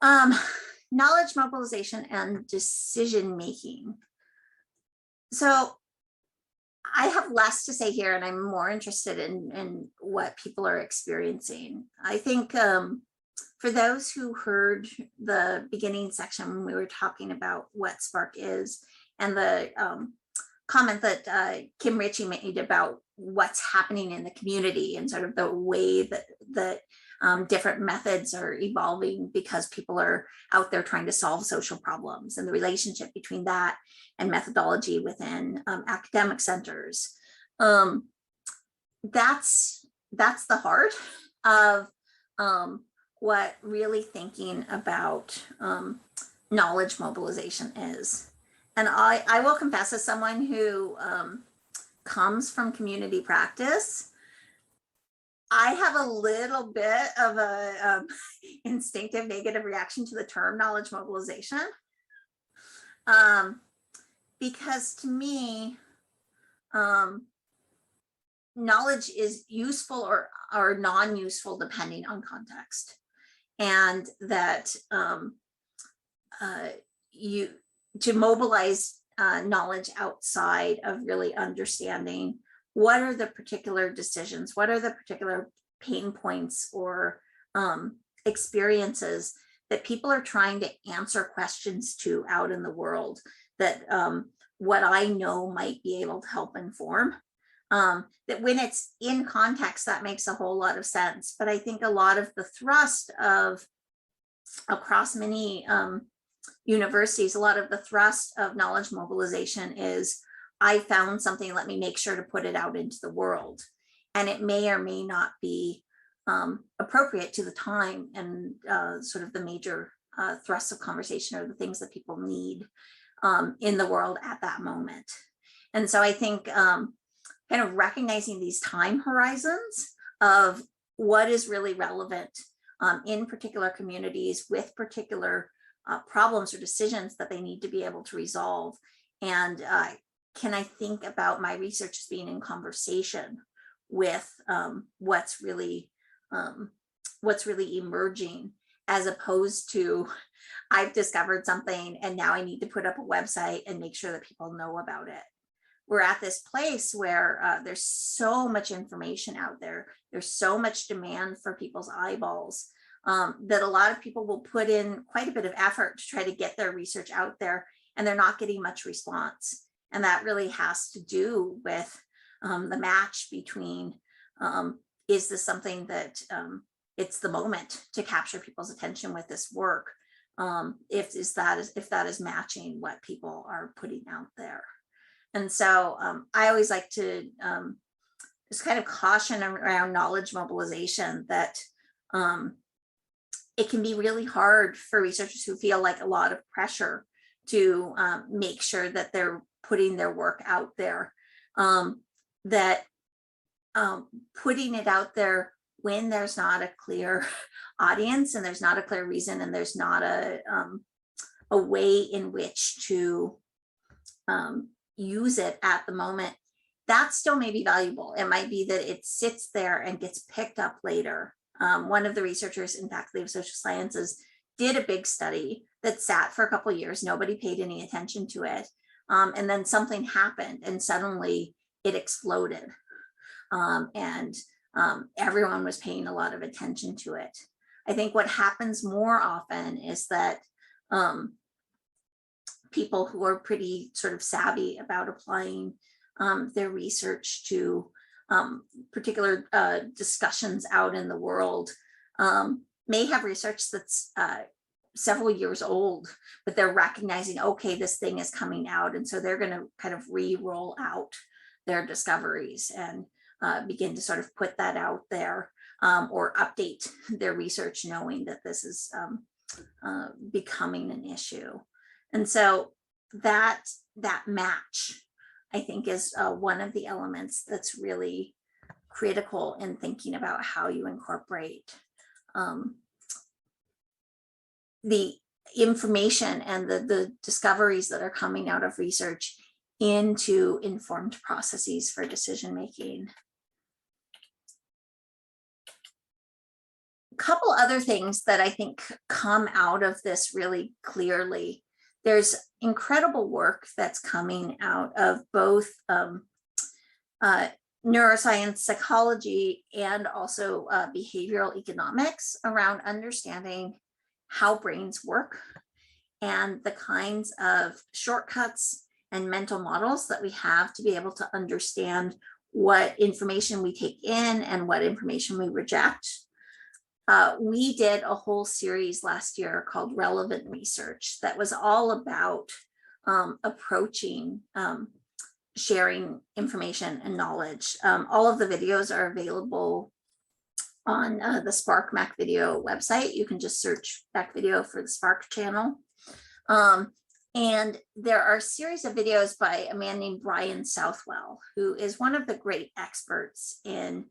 Um, knowledge mobilization and decision making. So I have less to say here, and I'm more interested in what people are experiencing. I think for those who heard the beginning section when we were talking about what Spark is, and the comment that Kim Ritchie made about what's happening in the community and sort of the way that different methods are evolving because people are out there trying to solve social problems, and the relationship between that and methodology within academic centers. That's the heart of what really thinking about knowledge mobilization is. And I will confess, as someone who comes from community practice, I have a little bit of a instinctive negative reaction to the term knowledge mobilization. Because to me, knowledge is useful or non-useful depending on context. And that to mobilize knowledge outside of really understanding what are the particular decisions, what are the particular pain points or experiences that people are trying to answer questions to out in the world, that what I know might be able to help inform. That when it's in context, that makes a whole lot of sense. But I think a lot of the thrust of, across many universities, a lot of the thrust of knowledge mobilization is, I found something, let me make sure to put it out into the world. And it may or may not be appropriate to the time and sort of the major thrusts of conversation, or the things that people need in the world at that moment. And so I think kind of recognizing these time horizons of what is really relevant in particular communities with particular problems or decisions that they need to be able to resolve. And can I think about my research as being in conversation with what's really emerging, as opposed to, I've discovered something and now I need to put up a website and make sure that people know about it. We're at this place where there's so much information out there. There's so much demand for people's eyeballs that a lot of people will put in quite a bit of effort to try to get their research out there, and they're not getting much response. And that really has to do with the match between, is this something that it's the moment to capture people's attention with this work, if that is matching what people are putting out there. And so I always like to just kind of caution around knowledge mobilization that it can be really hard for researchers who feel like a lot of pressure to make sure that they're putting their work out there, that putting it out there when there's not a clear audience and there's not a clear reason and there's not a way in which to use it at the moment, that still may be valuable. It might be that it sits there and gets picked up later. One of the researchers in Faculty of Social Sciences did a big study that sat for a couple of years. Nobody paid any attention to it. And then something happened and suddenly it exploded. And everyone was paying a lot of attention to it. I think what happens more often is that people who are pretty sort of savvy about applying their research to particular discussions out in the world may have research that's several years old, but they're recognizing, okay, this thing is coming out. And so they're going to kind of re-roll out their discoveries and begin to sort of put that out there, or update their research knowing that this is becoming an issue. And so that match, I think, is one of the elements that's really critical in thinking about how you incorporate the information and the discoveries that are coming out of research into informed processes for decision making. couple other things that I think come out of this really clearly. There's incredible work that's coming out of both neuroscience, psychology, and also behavioral economics around understanding how brains work and the kinds of shortcuts and mental models that we have to be able to understand what information we take in and what information we reject. We did a whole series last year called Relevant Research that was all about approaching sharing information and knowledge. All of the videos are available on the Spark Mac Video website. You can just search Mac Video for the Spark channel. And there are a series of videos by a man named Brian Southwell, who is one of the great experts in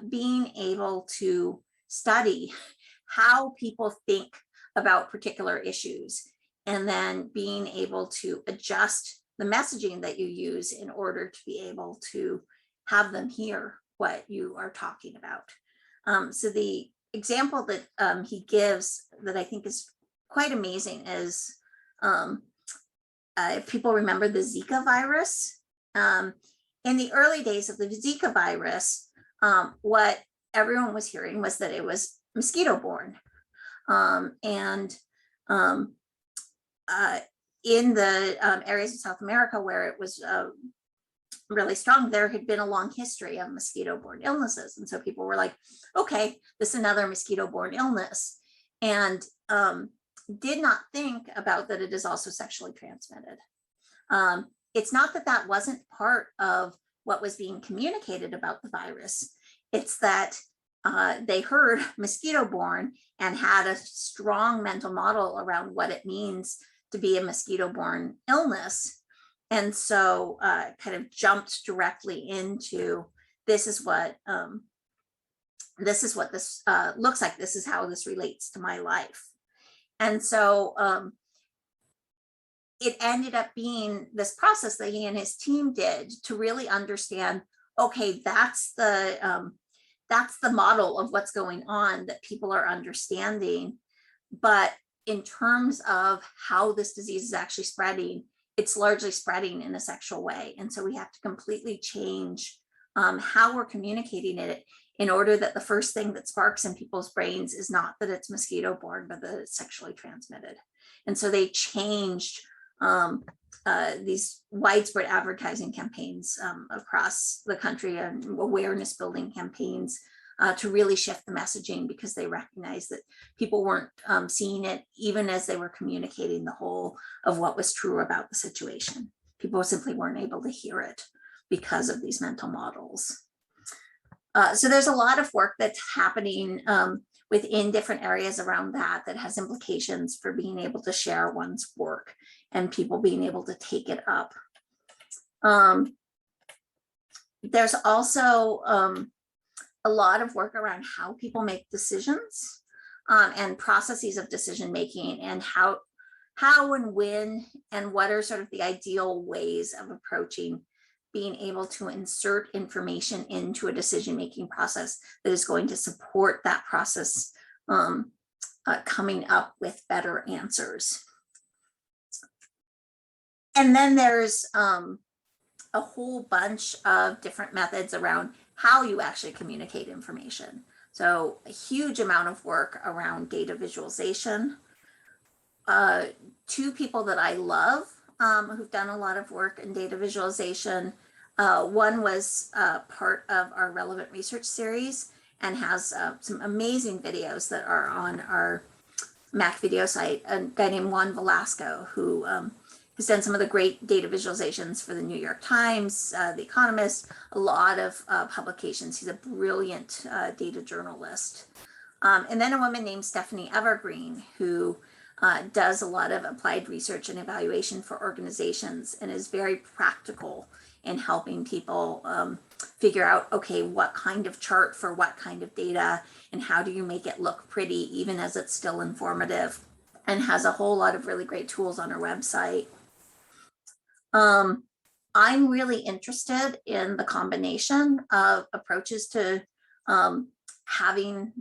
being able to study how people think about particular issues, and then being able to adjust the messaging that you use in order to be able to have them hear what you are talking about. So the example that he gives that I think is quite amazing is if people remember the Zika virus. In the early days of the Zika virus, what everyone was hearing was that it was mosquito borne. In the areas of South America where it was really strong, there had been a long history of mosquito-borne illnesses. And so people were like, okay, this is another mosquito-borne illness. And did not think about that it is also sexually transmitted. It's not that that wasn't part of what was being communicated about the virus. It's that they heard mosquito-borne and had a strong mental model around what it means to be a mosquito-borne illness. And so kind of jumped directly into this is what this looks like. This is how this relates to my life. And so it ended up being this process that he and his team did to really understand, okay, that's the model of what's going on that people are understanding. But in terms of how this disease is actually spreading, it's largely spreading in a sexual way. And so we have to completely change how we're communicating it in order that the first thing that sparks in people's brains is not that it's mosquito-borne, but that it's sexually transmitted. And so they changed these widespread advertising campaigns across the country and awareness building campaigns to really shift the messaging, because they recognized that people weren't seeing it even as they were communicating the whole of what was true about the situation. People simply weren't able to hear it because of these mental models. So there's a lot of work that's happening within different areas around that has implications for being able to share one's work and people being able to take it up. There's also a lot of work around how people make decisions and processes of decision making, and how and when and what are sort of the ideal ways of approaching being able to insert information into a decision-making process that is going to support that process coming up with better answers. And then there's a whole bunch of different methods around how you actually communicate information. So a huge amount of work around data visualization. Two people that I love who've done a lot of work in data visualization. One was part of our Relevant Research series and has some amazing videos that are on our Mac Video site. A guy named Juan Velasco, who has done some of the great data visualizations for the New York Times, The Economist, a lot of publications. He's a brilliant data journalist. And then a woman named Stephanie Evergreen, who does a lot of applied research and evaluation for organizations and is very practical in helping people figure out, okay, what kind of chart for what kind of data, and how do you make it look pretty even as it's still informative, and has a whole lot of really great tools on her website. I'm really interested in the combination of approaches to having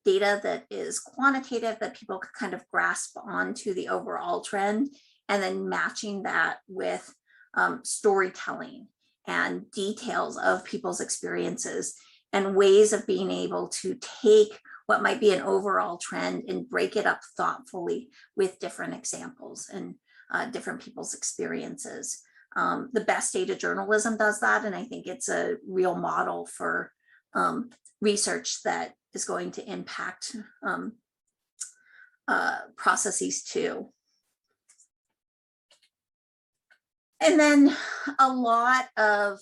data that is quantitative, that people can kind of grasp onto the overall trend, and then matching that with storytelling and details of people's experiences and ways of being able to take what might be an overall trend and break it up thoughtfully with different examples and different people's experiences. The best data journalism does that, and I think it's a real model for research that is going to impact processes too. And then a lot of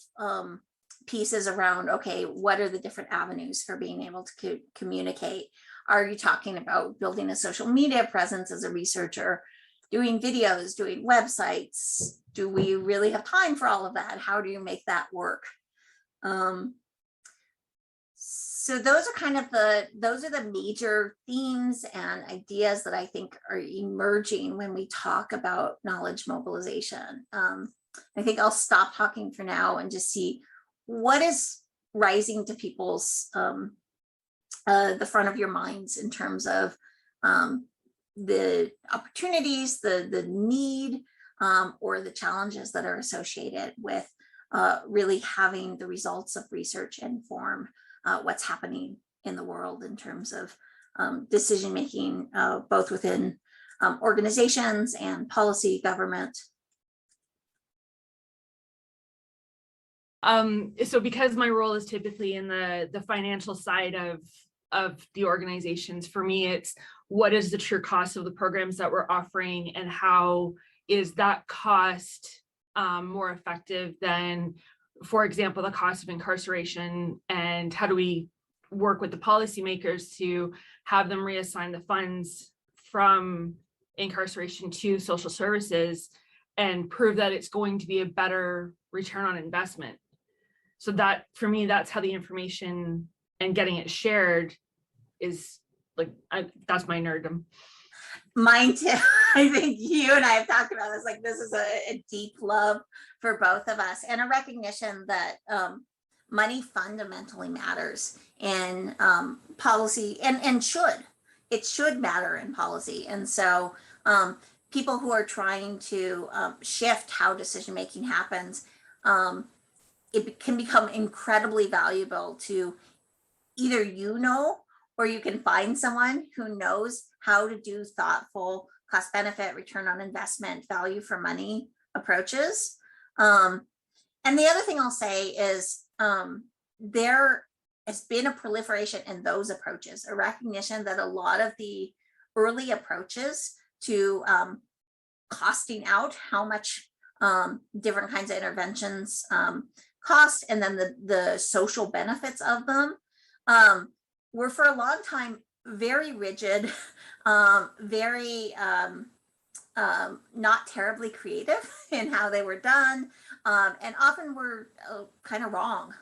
pieces around, okay, what are the different avenues for being able to communicate? Are you talking about building a social media presence as a researcher, doing videos, doing websites? Do we really have time for all of that? How do you make that work? So those are kind of the major themes and ideas that I think are emerging when we talk about knowledge mobilization. I think I'll stop talking for now and just see what is rising to people's the front of your minds in terms of the opportunities, the need, or the challenges that are associated with really having the results of research inform what's happening in the world in terms of decision making, both within organizations and policy, government. So because my role is typically in the financial side of the organizations, for me, it's what is the true cost of the programs that we're offering, and how is that cost more effective than, for example, the cost of incarceration, and how do we work with the policymakers to have them reassign the funds from incarceration to social services and prove that it's going to be a better return on investment. So that, for me, that's how the information and getting it shared is like, that's my nerddom. Mine too. I think you and I have talked about this, like this is a deep love for both of us, and a recognition that money fundamentally matters in policy, and it should matter in policy. And so people who are trying to shift how decision making happens, it can become incredibly valuable to either or you can find someone who knows how to do thoughtful cost benefit, return on investment, value for money approaches. And the other thing I'll say is there has been a proliferation in those approaches, a recognition that a lot of the early approaches to costing out how much different kinds of interventions cost, and then the social benefits of them, were for a long time very rigid, very not terribly creative in how they were done, and often were kind of wrong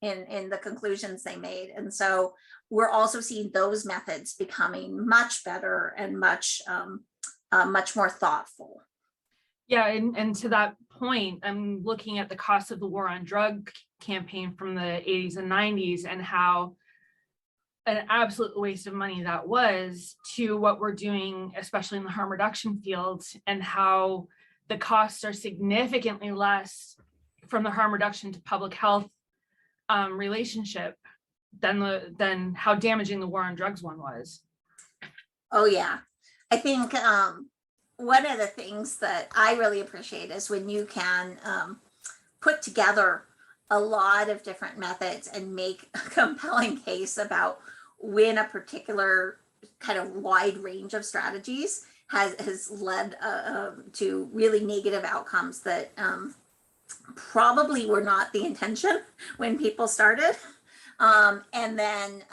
in the conclusions they made. And so we're also seeing those methods becoming much better and much more thoughtful. Yeah, and to that point, I'm looking at the cost of the war on drug campaign from the 80s and 90s, and how an absolute waste of money that was, to what we're doing, especially in the harm reduction field, and how the costs are significantly less from the harm reduction to public health relationship than how damaging the war on drugs one was. Oh yeah, I think one of the things that I really appreciate is when you can put together a lot of different methods and make a compelling case about when a particular kind of wide range of strategies has led to really negative outcomes that probably were not the intention when people started, and then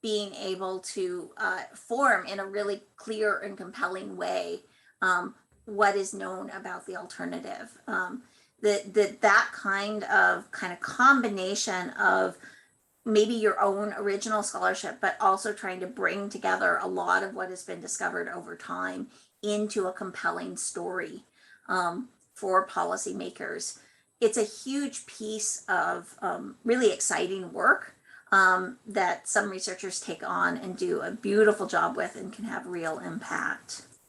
being able to form in a really clear and compelling way what is known about the alternative. That kind of combination of maybe your own original scholarship, but also trying to bring together a lot of what has been discovered over time into a compelling story for policymakers. It's a huge piece of really exciting work that some researchers take on and do a beautiful job with and can have real impact.